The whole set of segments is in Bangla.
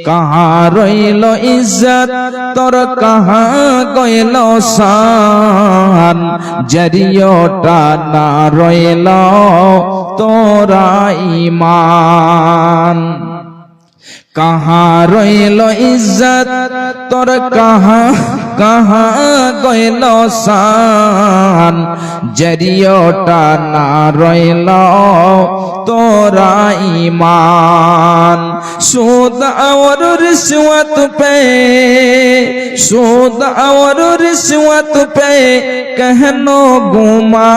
कहाँ रइलो इज्जत तोर कहाँ गइलो शान जरियोटा ना रइलो तोरा ईमान कहाँ रइलो इज्जत तोर कहाँ गइलो शान जरियोटा ना रइलो तोरा ईमान सूद और रिश्वत पे कहनो गुमान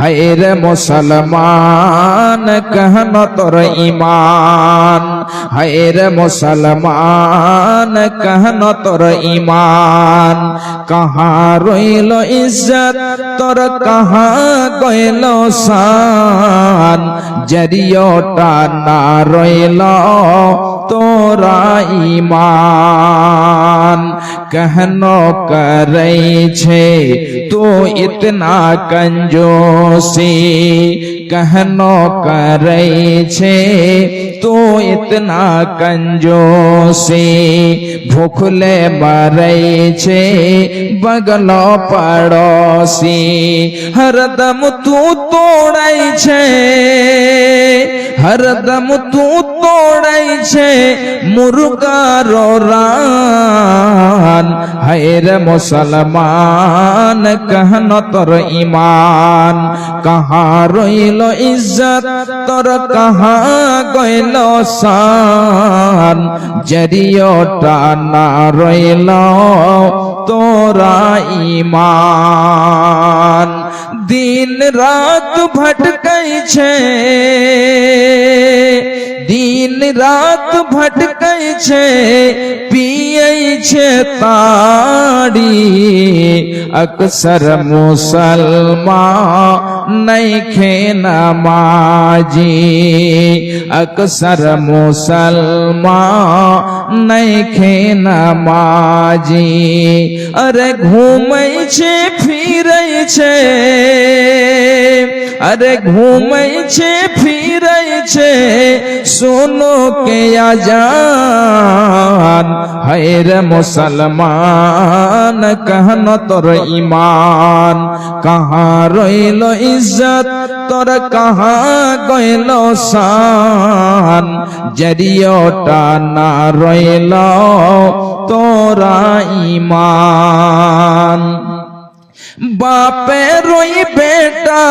है रे मुसलमान कहनो तोर ईमान है रे मुसलमान कहनो तोर ईमान कहाँ रइलो इज्जत तोर कहाँ गइलो शान जरियोटा ना रइलो तोरा ईमान कहनो करै छे तो इतना कंजूसी कहनो करै छे तो इतना कंजूसी भूखले मरै छे बगलो पड़ोसी हरदम तू तोड़ै छे हरदम तू तोड़ै छे मुर्गा रो रान है रे मुसलमान कहनो तोर ईमान कहाँ रइलो इज्जत तोर कहाँ गइलो शान जरियोटा ना रइलो तोरा ईमान दिन रात भटकै छे दिन रात भटकै छे पियै छे ताड़ी अक्सर मुसलमान नइखे नमाजी अक्सर मुसलमान नइखे नमाजी अरे घूमै छे फिरै छे अरे घूमै छे फिरै छे सुनो के अजान है रे मुसलमान कहनो तोर ईमान कहाँ रइलो इज्जत तोर कहाँ गइलो शान जरियोटा ना रइलो तोरा ईमान बापे रोई बेटा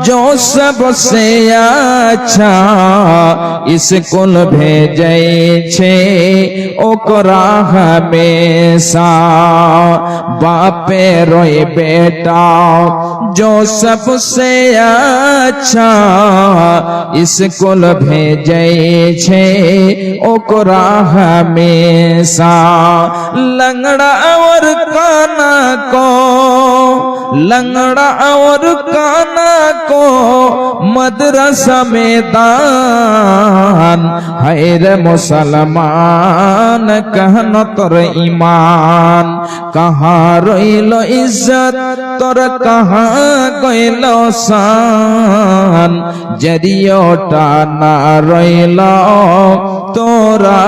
जो सबसे अच्छा स्कूल भेजे छे ओकरा हमेशा बापे रोई बेटा जो सबसे अच्छा स्कूल भेजे छे ओकरा हमेशा लंगड़ा और काना को लंगड़ा और काना को मदरसा में दान है रे मुसलमान कहनो तोर ईमान कहाँ रइलो इज्जत तोर कहाँ गइलो शान जरियोटा ना रइलो तोरा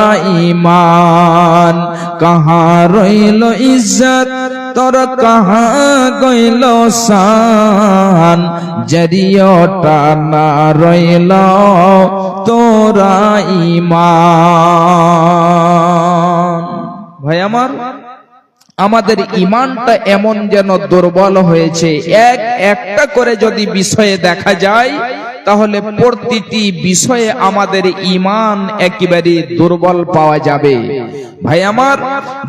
ईमान कहाँ रइलो इज्जत तोर कहाँ गइलो शान जरियोटा ना रइलो तोरा ईमान भाई আমার আমাদের ঈমানটা এমন যেন দুর্বল হয়েছে একটা করে যদি বিষয়ে দেখা যায় তাহলে প্রতিটি বিষয়ে আমাদের ঈমান একেবারে দুর্বল পাওয়া যাবে ভাই আমার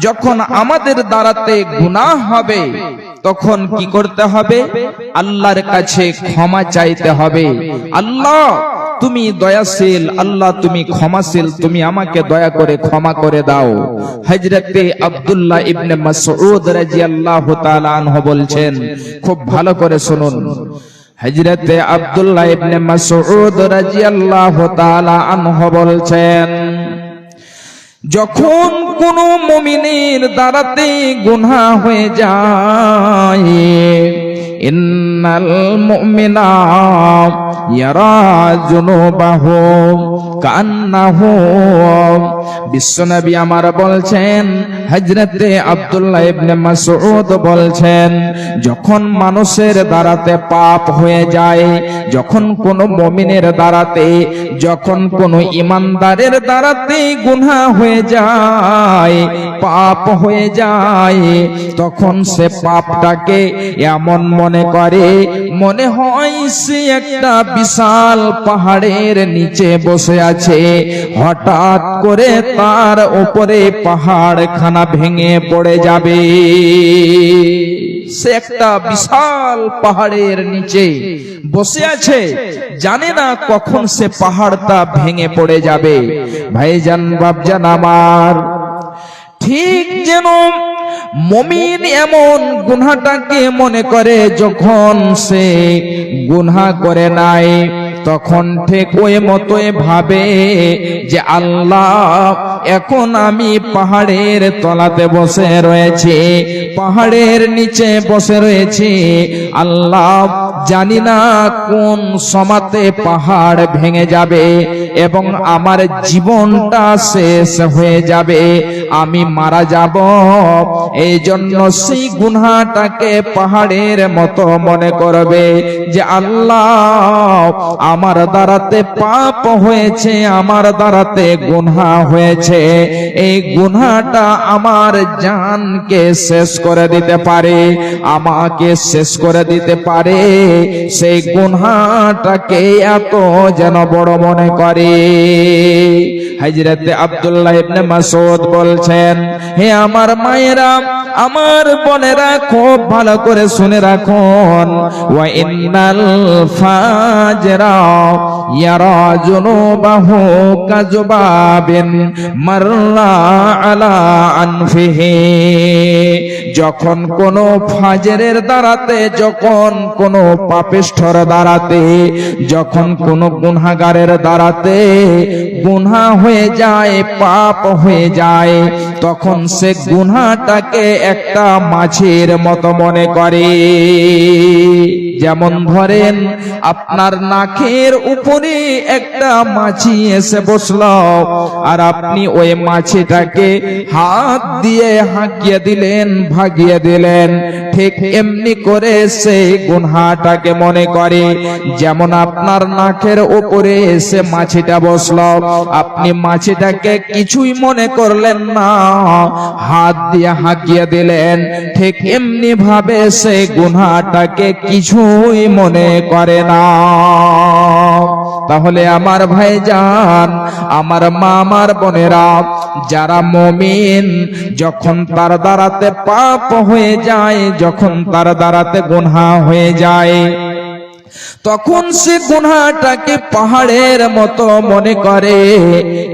যখন আমাদের দ্বারাতে গুনাহ হবে তখন কি করতে হবে আল্লাহর কাছে ক্ষমা চাইতে হবে আল্লাহ তুমি দয়াশীল আল্লাহ তুমি ক্ষমাশীল তুমি আমাকে দয়া করে ক্ষমা করে দাও হযরতে আব্দুল্লাহ ইবনে মাসউদ রাদিয়াল্লাহু তাআলা আনহু বলছেন খুব ভালো করে শুনুন হযরতে আব্দুল্লাহ ইবনে মাসউদ রাদিয়াল্লাহু তাআলা আনহু বলছেন যখন কোন মুমিনের দ্বারাতে গুনাহ হয়ে যায় ইন্নাল মুমিনা ইয়ারা যুনুবাহুম কান্নাহুম। বিশ্বনবী আমার বলছেন, হযরতে আব্দুল্লাহ ইবনে মাসউদ বলছেন, যখন মানুষের দ্বারাতে পাপ হয়ে যায়, যখন কোন মুমিনের দ্বারাতে, যখন কোন ঈমানদারের দ্বারাতে গুনাহ হয়ে যায়, পাপ হয়ে যায়, তখন সে পাপটাকে এমন মনে করে, মনে হয় সে একটা বিশাল পাহাড়ের নিচে বসে আছে, হঠাৎ করে তার উপরে পাহাড়খানা ভেঙে পড়ে যাবে। সে একটা বিশাল পাহাড়ের নিচে বসে আছে, জানে না কখন সে পাহাড়টা ভেঙে পড়ে যাবে। ভাইজান বাপজান আমার, ঠিক যেন মুমিন এমন গুনাহটাকে মনে করে, যখন সে গুনাহ করে নাই তখন ঠিক ওই মতোই ভাবে যে আল্লাহ, এখন আমি পাহাড়ের তলাতে বসে রয়েছি, পাহাড়ের নিচে বসে রয়েছি, আল্লাহ জানি না কোন সময়তে পাহাড় ভেঙে যাবে এবং আমার জীবনটা শেষ হয়ে যাবে, আমি মারা যাব। এই জন্য সেই গুনাহটাকে পাহাড়ের মতো মনে করবে যে আল্লাহ, আমার দ্বারাতে পাপ হয়েছে, আমার দ্বারাতে গুনাহ হয়েছে, এই গুনাহটা আমার জানকে শেষ করে দিতে পারে, আমাকে শেষ করে দিতে পারে, সেই গুনাহটাকে এত যেন বড় মনে করে। হযরতে আব্দুল্লাহ ইবনে মাসউদ বলছেন, হে আমার মায়েরা, আমার বোনেরা, খুব ভালো করে শুনে রাখুন, ওয়া ইন্নাল ফাজরা ইয়ারা যুনুবাহু কাযুবাবিন মাররা আলা আনফিহি। যখন কোন ফাজরের দ্বারাতে, যখন কোন পাপিষ্ঠর দ্বারাতে, যখন কোন গুনাহগারের দ্বারাতে গুনাহ হয়ে যায়, পাপ হয়ে যায়, তখন সে গুনাহটাকে একটা মাছির মতো মনে করে। যেমন ধরেন, আপনার নাকের উপরে একটা মাছি এসে বসলো, আর আপনি ওই মাছিটাকে হাত দিয়ে হাঁকিয়ে দিলেন, ভাগিয়ে দিলেন, ঠিক এমনি করে সেই গুনাহটাকে মনে করে। যেমন আপনার নাকের উপরে এসে মাছিটা বসলো, আপনি মাছিটাকে কিছুই মনে করলেন না, হাত দিয়ে হাঁকিয়ে দিলেন, ঠিক এমনি ভাবে সেই গুনাহটাকে কিছুই মনে করে না। তাহলে আমার ভাইজান, আমার মা, আমার বোনেরা, যারা মুমিন, যখন তার দ্বারাতে পাপ হয়ে যায়, যখন তার দ্বারাতে গুনাহ হয়ে যায়, তখন সে গুনাহটাকে পাহাড়ের মতো মনে করে,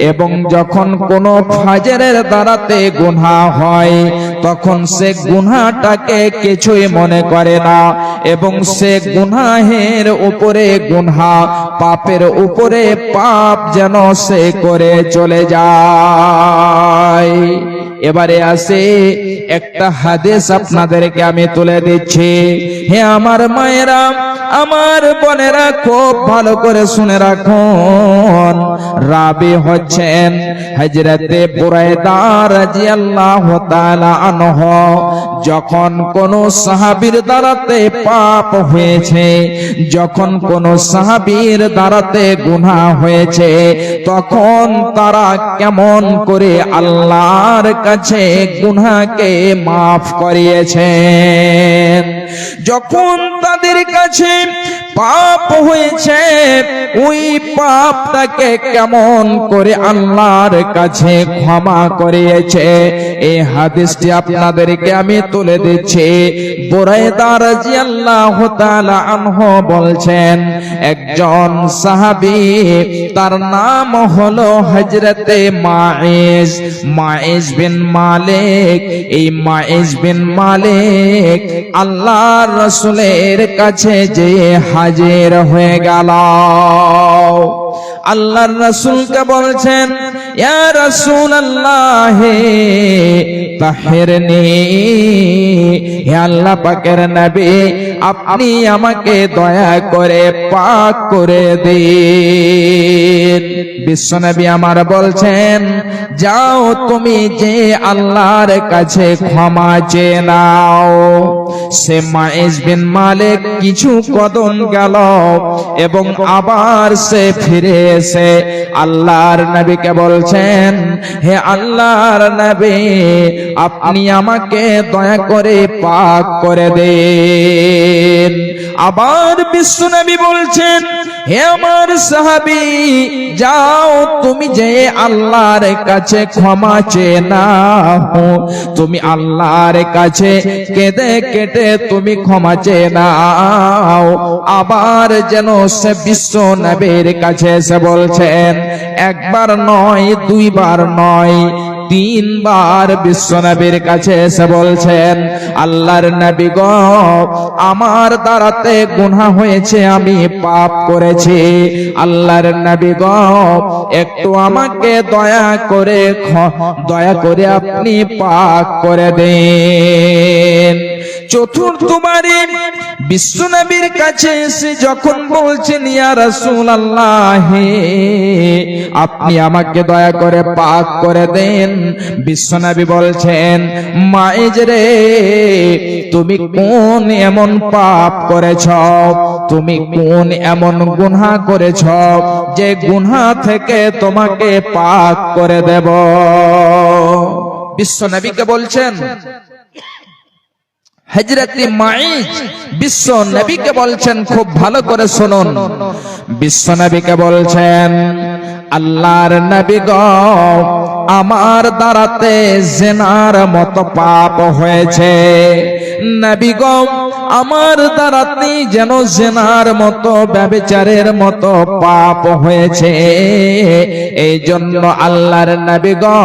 এবং যখন কোন ফাজরের দ্বারাতে গুনাহ হয়, তখন সে গুনাহটাকে কিছুই মনে করে না, এবং সে গুনাহের উপরে গুনাহ, পাপের উপরে পাপ যেন সে করে চলে যায়। এবারে আসে একটা হাদিস আপনাদেরকে আমি তুলে দিচ্ছি। হে আমার মায়েরা, আমার বোনেরা, খুব ভালো করে শুনে রাখুন। রাবি হচ্ছেন হযরতে বুরায়দা রাদিয়াল্লাহু তাআলা আনহু। যখন কোন সাহাবীর দ্বারাতে পাপ হয়েছে, যখন কোন সাহাবীর দ্বারাতে গুনাহ হয়েছে, তখন তারা কেমন করে আল্লাহর কাছে গুনাহকে মাফ করিয়েছেন। যখন তাদের কাছে পাপ হয়েছে, ওই পাপটাকে কেমন করে আল্লাহর কাছে ক্ষমা করিয়েছে, এই হাদিসটি আপনাদেরকে আমি তুলে দিচ্ছি। বুরায়দা রাদিয়াল্লাহু তাআলা আনহু বলছেন, একজন সাহাবী, তার নাম হলো হযরতে মাইজ, মাইজ বিন মালিক। এই মাইজ বিন মালিক আল্লাহর রাসূলের কাছে যে হাজির হয়ে গেল, আল্লাহর রাসূলকে বলছেন, ইয়া রাসূলুল্লাহ তাহিরনি, হে আল্লাহ পাকের নবী আপনি আমাকে দয়া করে পাক করে দিন। বিশ্বনবী আমার বলছেন, যাও তুমি যে আল্লাহর কাছে ক্ষমা চেয়ে নাও। সে মাইজ বিন মালিক কিছু কদম গেল এবং আবার সে ফিরে এসে আল্লাহর নবীকে বলছেন, হে আল্লাহর নবী আপনি আমাকে দয়া করে পাক করে দেন। আবার বিশ্বনবী বলছেন, হে আমার সাহাবী যাও তুমি যে আল্লাহর কাছে ক্ষমা চেয়ে নাও, তুমি আল্লাহর কাছে কেঁদে কেটে তুমি ক্ষমা চেয়ে নাও। আবার যেন সে বিশ্ব নবীর কাছে এসে বলছেন, একবার নয় দুইবার নয় তিনবার বিশ্ব নবীর কাছে এসে বলছেন, আল্লাহর নবী গো আমার দ্বারাতে গুনাহ হয়েছে, আমি পাপ করেছি, আল্লাহর নবী গো একটু আমাকে দয়া করে আপনি পাক করে দেন। চতুর্থবারে বিশ্বনবীর কাছে এসে যখন বলছেন, ইয়া রাসূলুল্লাহ আপনি আমাকে দয়া করে পাক করে দেন, বিশ্বনবী বলছেন, মাইজ রে তুমি কোন এমন পাপ করেছ, তুমি কোন এমন গুনাহ করেছ যে গুনাহ থেকে তোমাকে পাক করে দেব। বিশ্বনবীকে বলছেন, হযরতে মাইজ বিশ্ব নবীকে বলছেন, খুব ভালো করে শুনুন। বিশ্ব নবীকে বলছেন, আল্লাহর নবী গো আমার দ্বারাতে জিনার মতো পাপ হয়েছে, নবী গো আমার দ্বারাতে যেন জিনার মতো ব্যভিচারের মতো পাপ হয়েছে, এই জন্য আল্লাহর নবী গো